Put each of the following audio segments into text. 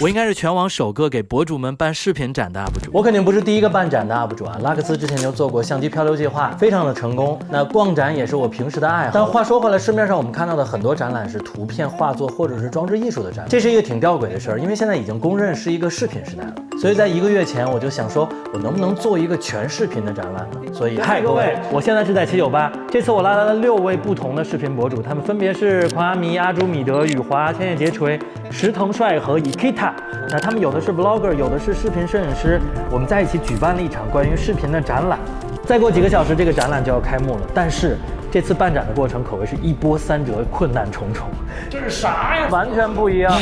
我应该是全网首个给博主们办视频展的 UP 主。我肯定不是第一个办展的 UP 主啊，拉克斯之前就做过相机漂流计划，非常的成功。那逛展也是我平时的爱好。但话说回来，市面上我们看到的很多展览是图片、画作或者是装置艺术的展览，这是一个挺吊诡的事儿，因为现在已经公认是一个视频时代了。所以在1个月前，我就想说，我能不能做一个全视频的展览呢？所以，嗨各位，我现在是在798，这次我拉来了6位不同的视频博主，他们分别是狂阿迷、阿朱米德、雨华、千叶节锤、石腾帅和 Ikita。那他们有的是 vlogger， 有的是视频摄影师，我们在一起举办了一场关于视频的展览。再过几个小时，这个展览就要开幕了。但是这次办展的过程可谓是一波三折，困难重重。这是啥呀？完全不一样。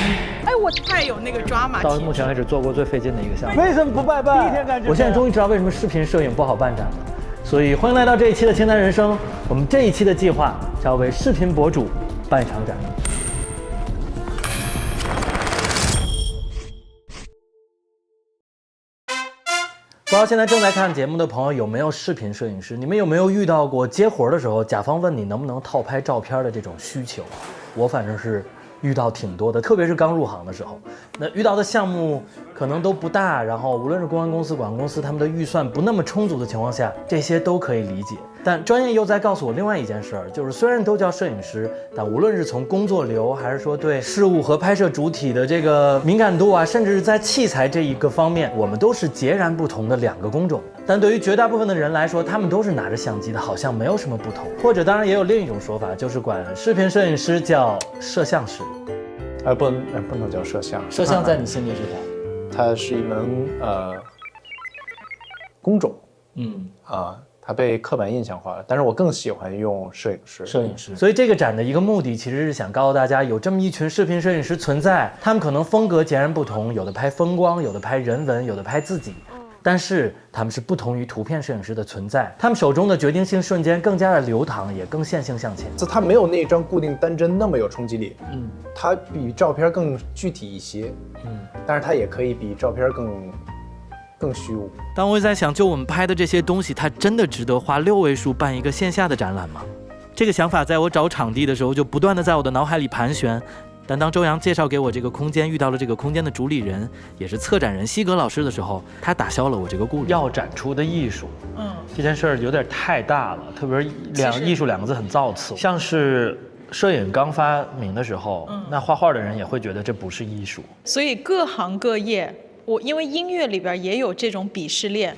哎，我太有那个抓马。到目前为止做过最费劲的一个项目。为什么不拜拜？第一天干这。我现在终于知道为什么视频摄影不好办展了。所以欢迎来到这一期的清谈人生。我们这一期的计划叫为视频博主办一场展。不知道现在正在看节目的朋友有没有视频摄影师？你们有没有遇到过接活的时候，甲方问你能不能套拍照片的这种需求？我反正是遇到挺多的，特别是刚入行的时候。那遇到的项目可能都不大，然后无论是公关公司、广告公司，他们的预算不那么充足的情况下，这些都可以理解。但专业又在告诉我另外一件事儿，就是虽然都叫摄影师，但无论是从工作流，还是说对事物和拍摄主体的这个敏感度啊，甚至是在器材这一个方面，我们都是截然不同的2个工种。但对于绝大部分的人来说，他们都是拿着相机的，好像没有什么不同。或者当然也有另一种说法，就是管视频摄影师叫摄像师。不能叫摄像。摄像在你心里是啥？它是一门工种。它被刻板印象化了，但是我更喜欢用摄影师。所以这个展的一个目的其实是想告诉大家，有这么一群视频摄影师存在，他们可能风格截然不同，有的拍风光，有的拍人文，有的拍自己。但是他们是不同于图片摄影师的存在，他们手中的决定性瞬间更加的流淌，也更线性向前。它没有那张固定单帧那么有冲击力，它比照片更具体一些，但是它也可以比照片更虚无。但我也在想，就我们拍的这些东西，它真的值得花6位数办一个线下的展览吗？这个想法在我找场地的时候就不断的在我的脑海里盘旋。但当周洋介绍给我这个空间，遇到了这个空间的主理人，也是策展人西格老师的时候，他打消了我这个顾虑。要展出的艺术，这件事儿有点太大了，特别是艺术2个字很造词。像是摄影刚发明的时候，那画画的人也会觉得这不是艺术。所以各行各业。因为音乐里边也有这种鄙视链，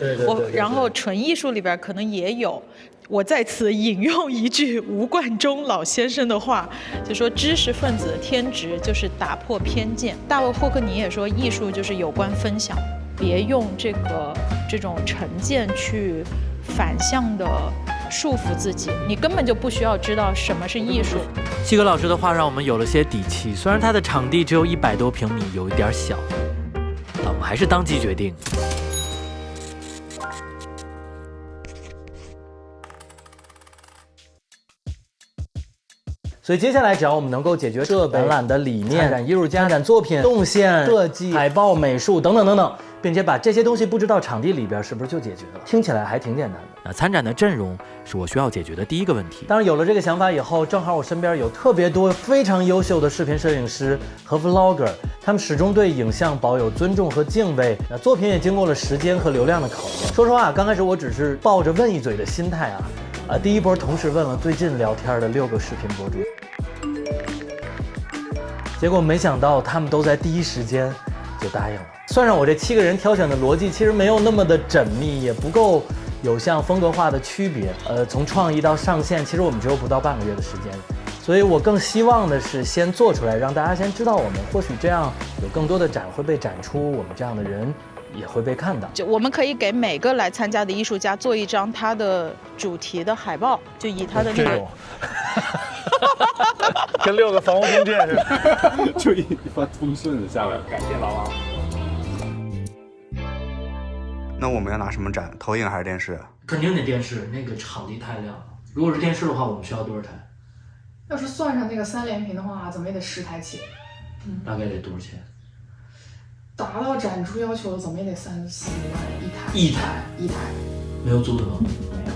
然后纯艺术里边可能也有。我在此引用一句吴冠中老先生的话，就说知识分子的天职就是打破偏见。大卫霍克尼也说，艺术就是有关分享，别用这种成见去反向的束缚自己，你根本就不需要知道什么是艺术。西格老师的话让我们有了些底气，虽然他的场地只有100多平米，有一点小。我们还是当即决定。所以接下来只要我们能够解决设备、展览的理念、展艺术家、展作品、动线、设计、海报、美术等等等等，并且把这些东西布置到场地里边，是不是就解决了？听起来还挺简单的。参展的阵容是我需要解决的第一个问题。当然有了这个想法以后，正好我身边有特别多非常优秀的视频摄影师和 vlogger， 他们始终对影像保有尊重和敬畏。那作品也经过了时间和流量的考验。说实话，刚开始我只是抱着问一嘴的心态第一波同时问了最近聊天的6个视频博主，结果没想到他们都在第一时间就答应了。算上我这7个人挑选的逻辑其实没有那么的缜密，也不够有像风格化的区别。从创意到上线，其实我们只有不到半个月的时间。所以我更希望的是先做出来，让大家先知道我们，或许这样有更多的展会被展出，我们这样的人也会被看到。就我们可以给每个来参加的艺术家做一张他的主题的海报，就以他的那个跟6个房屋中介似的，就一帆风顺的下来。感谢老王。那我们要拿什么展？投影还是电视？肯定得电视，那个场地太亮了。如果是电视的话，我们需要多少台？要是算上那个3连屏的话，怎么也得10台起。大概得多少钱？达到展出要求怎么也得3-4万一台，没有租的吗？没有。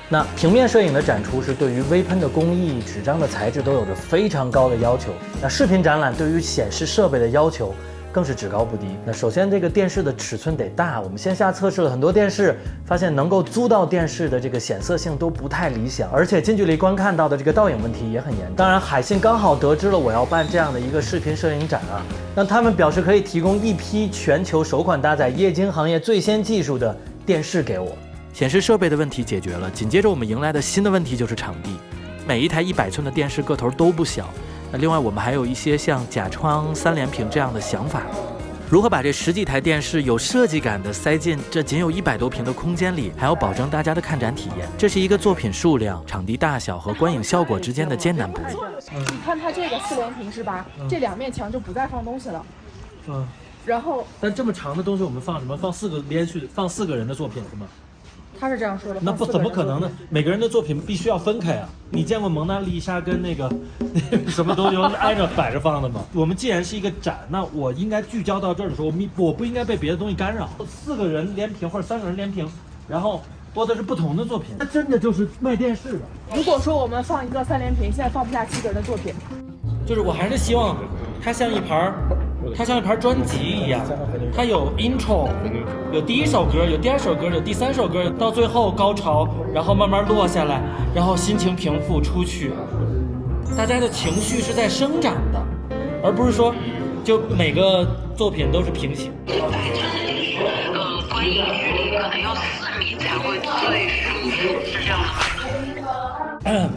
那平面摄影的展出是对于微喷的工艺、纸张的材质都有着非常高的要求。那视频展览对于显示设备的要求更是只高不低。那首先这个电视的尺寸得大，我们线下测试了很多电视，发现能够租到电视的这个显色性都不太理想，而且近距离观看到的这个倒影问题也很严重。当然，海信刚好得知了我要办这样的一个视频摄影展啊，那他们表示可以提供一批全球首款搭载液晶行业最先技术的电视给我。显示设备的问题解决了，紧接着我们迎来的新的问题就是场地。每一台100寸的电视个头都不小，那另外我们还有一些像假窗、3连屏这样的想法。如何把这10几台电视有设计感的塞进这仅有100多平的空间里，还要保证大家的看展体验，这是一个作品数量、场地大小和观影效果之间的艰难博弈。你看它这个4连屏是吧？这2面墙就不再放东西了。然后，但这么长的东西我们放什么？放4个连续放4个人的作品是吗？他是这样说的。那不怎么可能呢？每个人的作品必须要分开啊！你见过蒙娜丽莎跟那个什么东西挨着摆着放的吗？我们既然是一个展，那我应该聚焦到这儿的时候，我不应该被别的东西干扰。4个人连屏或者3个人连屏，然后播的是不同的作品，那真的就是卖电视的。如果说我们放一个3连屏，现在放不下7个人的作品。就是我还是希望它像一盘专辑一样，它有 intro， 有第1首歌，有第2首歌，有第3首歌，到最后高潮，然后慢慢落下来，然后心情平复出去，大家的情绪是在生长的，而不是说就每个作品都是平行。观影距离可能要4米才会最舒服，是这样的。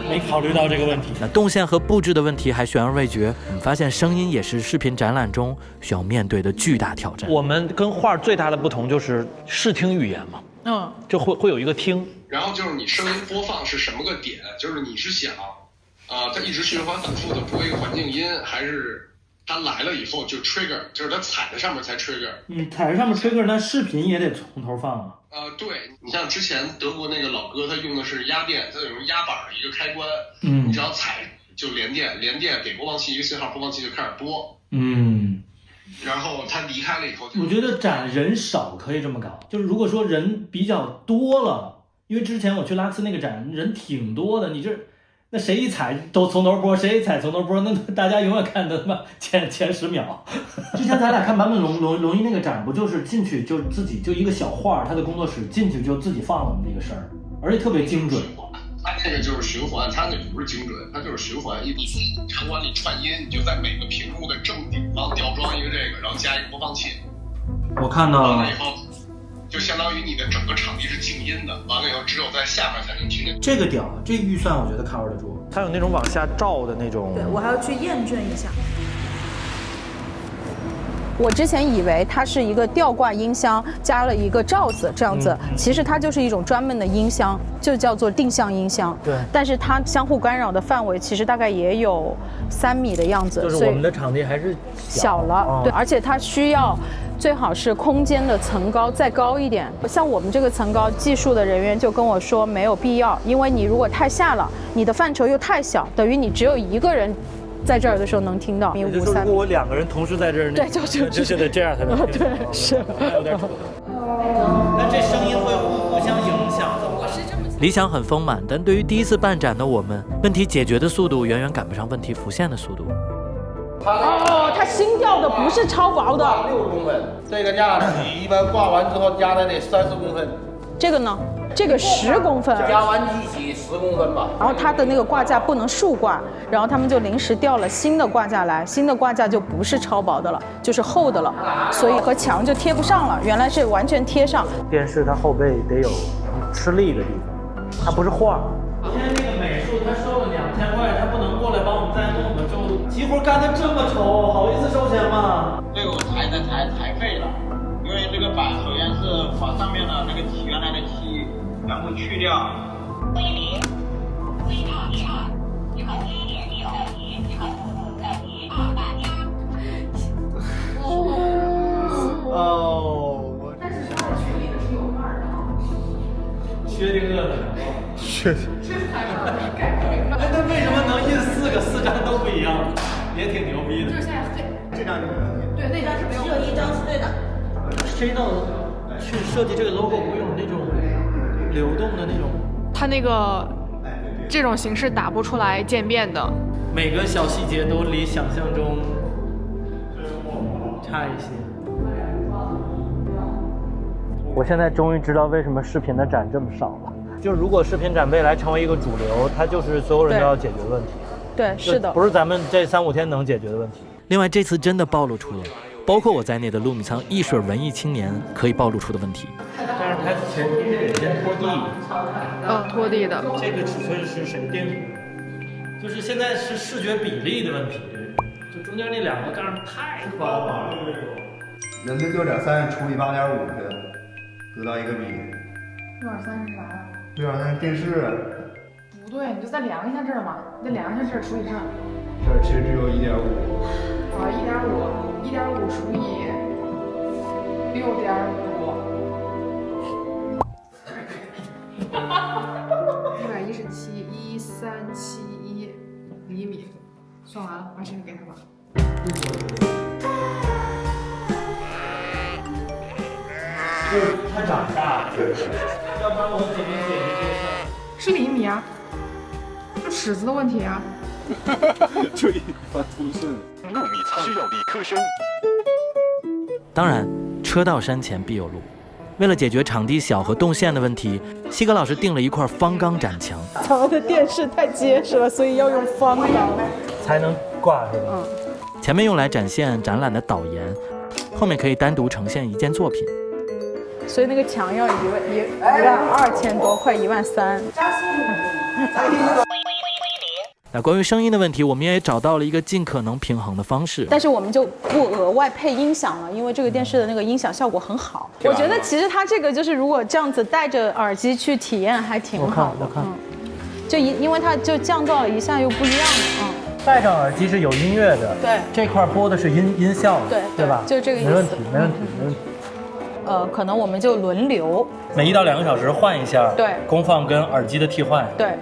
没考虑到这个问题。那动线和布置的问题还悬而未决，我们发现声音也是视频展览中需要面对的巨大挑战。我们跟画最大的不同就是视听语言嘛，就会有一个听，然后就是你声音播放是什么个点，就是你是想它一直循环反复的播一个环境音，还是它来了以后就 trigger， 就是它踩在上面才 trigger。踩在上面 trigger， 那视频也得从头放啊。对，你像之前德国那个老哥，他用的是压电，他有压板的一个开关，你只要踩就连电给播放器一个信号，播放器就开始播。然后他离开了以后，我觉得展人少可以这么搞，就是如果说人比较多了，因为之前我去拉斯那个展人挺多的，你这那谁一踩都从头播，谁一踩从头播，那大家永远看的他妈前10秒。之前咱俩看坂本龙一那个展，不就是进去就自己就一个小画，他的工作室进去就自己放了那个声儿，而且特别精准。他那个就是循环，他那不是精准，他就是循环。你场馆里串音，你就在每个屏幕的正顶方吊装一个这个，然后加一个播放器。我看到了。完了以后，就相当于你的整个场地是静音的，完了以后只有在下面才能听见。这个屌，这个预算我觉得 cover 得住。它有那种往下照的那种。对，我还要去验证一下。我之前以为它是一个吊挂音箱加了一个罩子这样子，其实它就是一种专门的音箱，就叫做定向音箱。对，但是它相互干扰的范围其实大概也有3米的样子，就是我们的场地还是小了。对，而且它需要最好是空间的层高再高一点。像我们这个层高，技术的人员就跟我说没有必要，因为你如果太下了，你的范畴又太小，等于你只有一个人在这儿的时候能听到。也就是说，如果我2个人同时在这儿，对，就得这样才能听。对，是。有点丑。但这声音会互相影响，怎么办？理想很丰满，但对于第一次办展的我们，问题解决的速度远远赶不上问题浮现的速度。它新吊的不是超薄的，6公分。这个架体一般挂完之后压在那30公分。这个呢？这个10公分，加完机器10公分吧。然后它的那个挂架不能竖挂，然后他们就临时调了新的挂架来，新的挂架就不是超薄的了，就是厚的了，所以和墙就贴不上了。原来是完全贴上。电视它后背得有吃力的地方，它不是画。今天那个美术他收了2000块，他不能过来帮我们再弄，就急活干得这么丑，好意思收钱吗？这个我裁废了，因为这个板首先是把上面的那个原来的漆全部去掉。但是他群里的是有范儿的。薛定谔的。那为什么能印4张都不一样？也挺牛逼的。就是现在这张就是对，那张是没有，只有1张是对的。谁能去设计这个 logo 不用那种流动的那种？它那个这种形式打不出来渐变的，每个小细节都离想象中差一些。我现在终于知道为什么视频的展这么少了。就如果视频展未来成为一个主流，它就是所有人都要解决问题。对，是的，不是咱们这3-5天能解决的问题。另外，这次真的暴露出了包括我在内的陆米仓艺水文艺青年可以暴露出的问题。但是它前提是得先拖地。拖地的。这个尺寸是谁定的？就是现在是视觉比例的问题，就中间那2个杠太宽了。人的6.3除以8.5的，得到一个比。6.3是啥呀？6.3是电视。不对，你就再量一下这儿嘛，你再量一下这儿除以这儿。这儿其实只有1.5。啊，1.5除以6.5。1171371厘米，算完了，把这个给他吧。就是他长大，要不然我怎么解决这个事儿？是厘米啊，就尺子的问题啊。注意发通顺。陆米仓需要理科生。当然，车到山前必有路。为了解决场地小和动线的问题，西格老师定了一块方钢展墙。咱们的电视太结实了，所以要用方钢才能挂是吧？前面用来展现展览的导言，后面可以单独呈现一件作品。所以那个墙要12000多，快13000。那关于声音的问题，我们也找到了一个尽可能平衡的方式。但是我们就不额外配音响了，因为这个电视的那个音响效果很好。我觉得其实它这个就是如果这样子戴着耳机去体验还挺好的。我看。就因为它就降噪了一下又不一样了。戴上耳机是有音乐的。对。这块播的是音效。对吧？就这个意思。没问题。可能我们就轮流，每1到2个小时换一下。对。功放跟耳机的替换。对。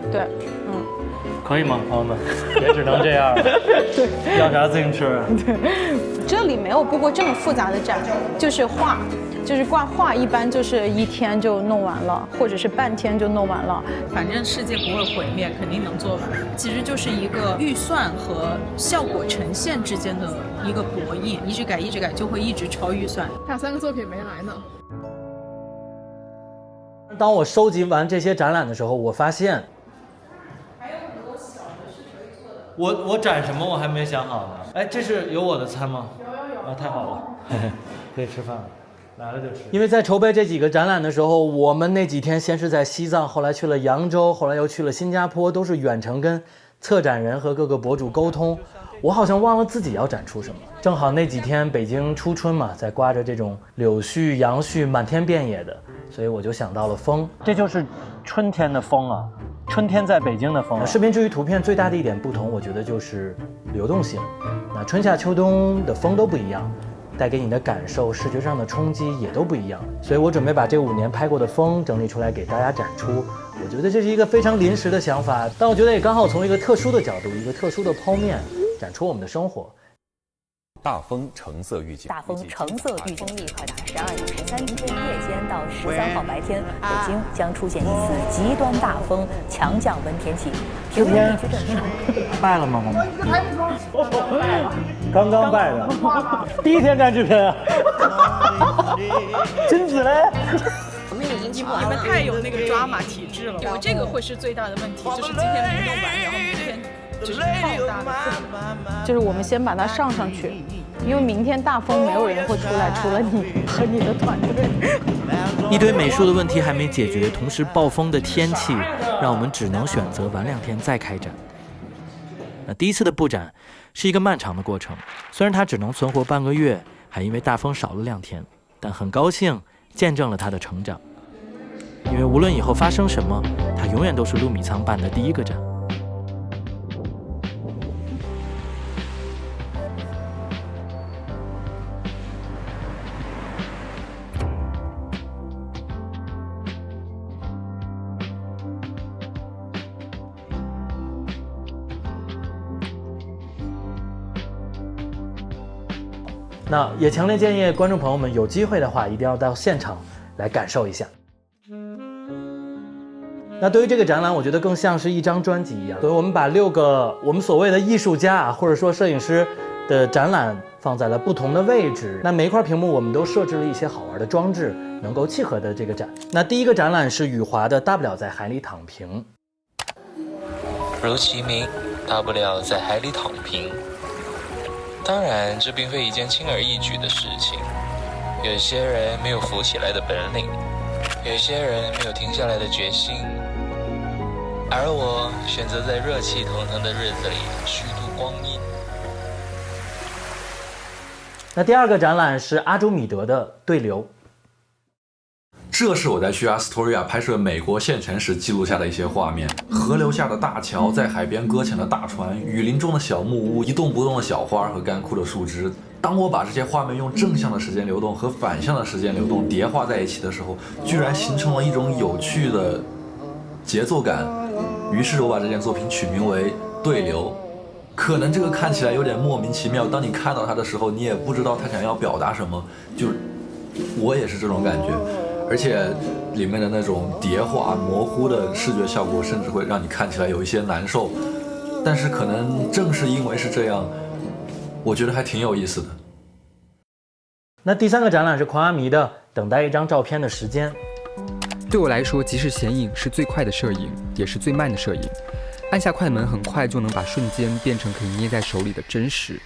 可以吗，朋友们？也只能这样了。对，要啥自行车啊？对，这里没有布过这么复杂的展，就是画，就是挂画，一般就是1天就弄完了，或者是半天就弄完了。反正世界不会毁灭，肯定能做完。其实就是一个预算和效果呈现之间的一个博弈，一直改，就会一直超预算。还有3个作品没来呢。当我收集完这些展览的时候，我发现。我展什么我还没想好呢。哎，这是有我的餐吗？有。啊，太好了，可以吃饭了，来了就吃。因为在筹备这几个展览的时候，我们那几天先是在西藏，后来去了扬州，后来又去了新加坡，都是远程跟策展人和各个博主沟通。我好像忘了自己要展出什么。正好那几天北京初春嘛，在刮着这种柳絮、杨絮满天遍野的，所以我就想到了风。这就是春天的风啊。春天在北京的风。视频至于图片最大的一点不同，我觉得就是流动性。那春夏秋冬的风都不一样，带给你的感受、视觉上的冲击也都不一样。所以我准备把这5年拍过的风整理出来给大家展出。我觉得这是一个非常临时的想法，但我觉得也刚好从一个特殊的角度、一个特殊的剖面展出我们的生活。大风橙色预警，大风橙色预警，风力快达12点13分夜间到13号白天，北京将出现一次极端大风，强降温天气。平原地区正常。拜了吗，妈妈？刚刚拜的，第1天干制片啊。金子嘞？我们已经你们太有那个抓马体质了，我这个会是最大的问题，就是今天没弄完，然后明天。就是爆大的风，就是我们先把它上去，因为明天大风没有人会出来，除了你和你的团队。一堆美术的问题还没解决，同时暴风的天气让我们只能选择晚2天再开展。那第1次的布展是一个漫长的过程，虽然它只能存活半个月，还因为大风少了2天，但很高兴见证了它的成长。因为无论以后发生什么，它永远都是陆米仓办的第1个展。那也强烈建议观众朋友们有机会的话，一定要到现场来感受一下。那对于这个展览，我觉得更像是一张专辑一样。所以我们把6个我们所谓的艺术家啊，或者说摄影师的的展览放在了不同的位置。那每一块屏幕我们都设置了一些好玩的装置，能够契合的这个展。那第一个展览是雨华的《大不了在海里躺平》。如其名，大不了在海里躺平。当然，这并非一件轻而易举的事情。有些人没有浮起来的本领，有些人没有停下来的决心，而我选择在热气腾腾的日子里虚度光阴。那第二个展览是阿朱米德的《对流》。这是我在去阿斯托利亚拍摄美国县城时记录下的一些画面：河流下的大桥，在海边搁浅的大船，雨林中的小木屋，一动不动的小花和干枯的树枝。当我把这些画面用正向的时间流动和反向的时间流动叠化在一起的时候，居然形成了一种有趣的节奏感。于是我把这件作品取名为《对流》。可能这个看起来有点莫名其妙，当你看到它的时候，你也不知道它想要表达什么。就是我也是这种感觉。而且里面的那种叠化模糊的视觉效果，甚至会让你看起来有一些难受。但是可能正是因为是这样，我觉得还挺有意思的。那第三个展览是狂阿弥的《等待一张照片的时间》。对我来说，即时显影是最快的摄影，也是最慢的摄影。按下快门，很快就能把瞬间变成可以捏在手里的真实。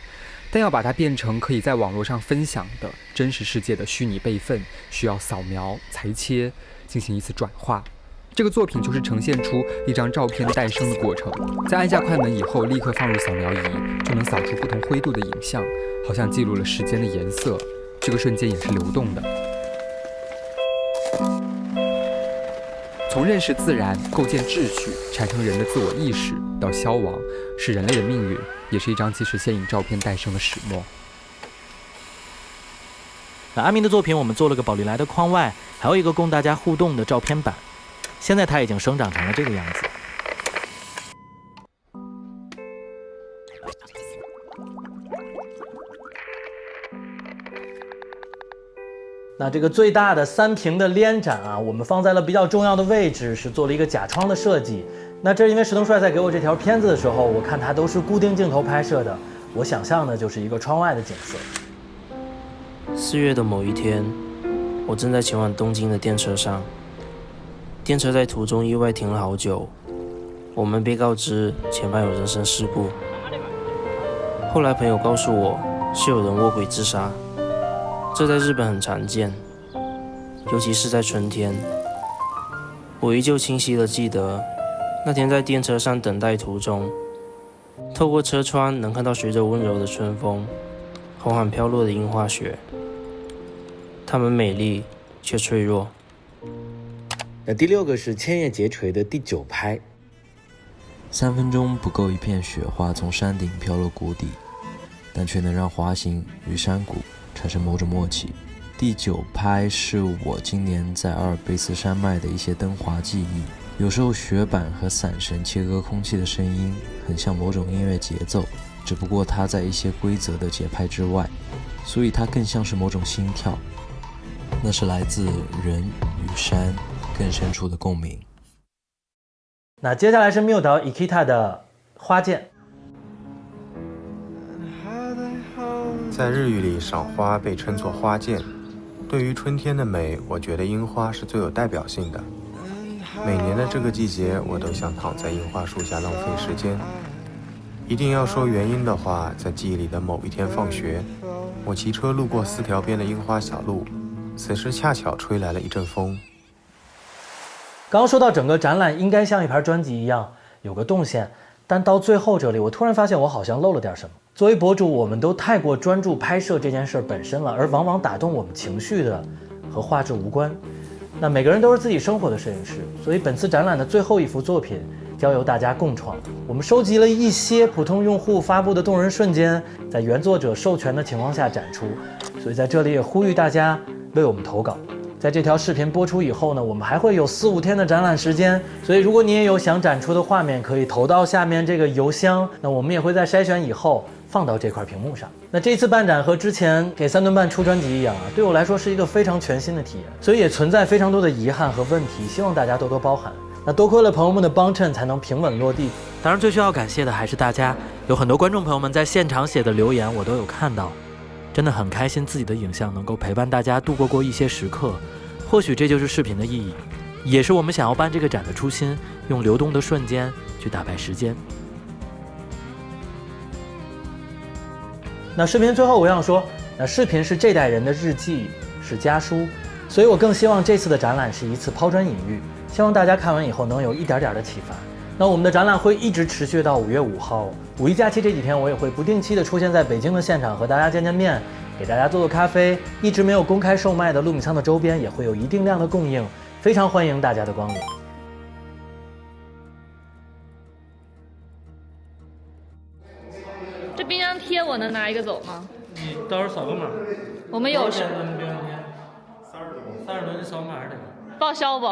但要把它变成可以在网络上分享的真实世界的虚拟备份，需要扫描、裁切，进行一次转化。这个作品就是呈现出一张照片诞生的过程。在按下快门以后，立刻放入扫描仪，就能扫出不同灰度的影像，好像记录了时间的颜色。这个瞬间也是流动的。从认识自然、构建秩序、产生人的自我意识到消亡，是人类的命运，也是一张即时显影照片诞生的始末。那阿明的作品我们做了个宝丽来的框外，还有一个供大家互动的照片板，现在它已经生长成了这个样子。那这个最大的3屏的连展啊，我们放在了比较重要的位置，是做了一个假窗的设计。那这是因为石东帅在给我这条片子的时候，我看它都是固定镜头拍摄的，我想象的就是一个窗外的景色。4月的某一天，我正在前往东京的电车上，电车在途中意外停了好久，我们被告知前方有人身事故。后来朋友告诉我，是有人卧轨自杀。这在日本很常见，尤其是在春天。我依旧清晰地记得，那天在电车上等待途中，透过车窗能看到随着温柔的春风，缓缓飘落的樱花雪。它们美丽却脆弱。那第6个是千叶结锤的第9拍。3分钟不够一片雪花从山顶飘落谷底，但却能让滑行与山谷产生某种默契。第9拍是我今年在阿尔卑斯山脉的一些灯滑记忆，有时候雪板和伞绳切割空气的声音很像某种音乐节奏，只不过它在一些规则的节拍之外，所以它更像是某种心跳，那是来自人与山更深处的共鸣。那接下来是缪岛 Ikita 的花剑。在日语里，赏花被称作花见。对于春天的美，我觉得樱花是最有代表性的。每年的这个季节，我都想躺在樱花树下浪费时间。一定要说原因的话，在记忆里的某一天放学，我骑车路过4条边的樱花小路，此时恰巧吹来了一阵风。刚刚说到整个展览应该像一盘专辑一样有个动线，但到最后这里，我突然发现我好像漏了点什么。作为博主，我们都太过专注拍摄这件事本身了，而往往打动我们情绪的和画质无关。那每个人都是自己生活的摄影师，所以本次展览的最后一幅作品交由大家共创。我们收集了一些普通用户发布的动人瞬间，在原作者授权的情况下展出，所以在这里也呼吁大家为我们投稿。在这条视频播出以后呢，我们还会有4、5天的展览时间，所以如果你也有想展出的画面，可以投到下面这个邮箱，那我们也会在筛选以后放到这块屏幕上。那这次办展和之前给3顿半出专辑一样啊，对我来说是一个非常全新的体验，所以也存在非常多的遗憾和问题，希望大家多多包涵。那多亏了朋友们的帮衬，才能平稳落地。当然，最需要感谢的还是大家，有很多观众朋友们在现场写的留言，我都有看到，真的很开心自己的影像能够陪伴大家度过一些时刻。或许这就是视频的意义，也是我们想要办这个展的初心，用流动的瞬间去打败时间。那视频最后我想说，那视频是这代人的日记，是家书，所以我更希望这次的展览是一次抛砖引玉，希望大家看完以后能有一点点的启发。那我们的展览会一直持续到5月5号，五一假期这几天我也会不定期的出现在北京的现场，和大家见面，给大家做咖啡。一直没有公开售卖的陆米仓的周边也会有一定量的供应，非常欢迎大家的光临。这冰箱贴我能拿一个走吗？你到时候扫个码。我们有30多，你扫码的。报销不？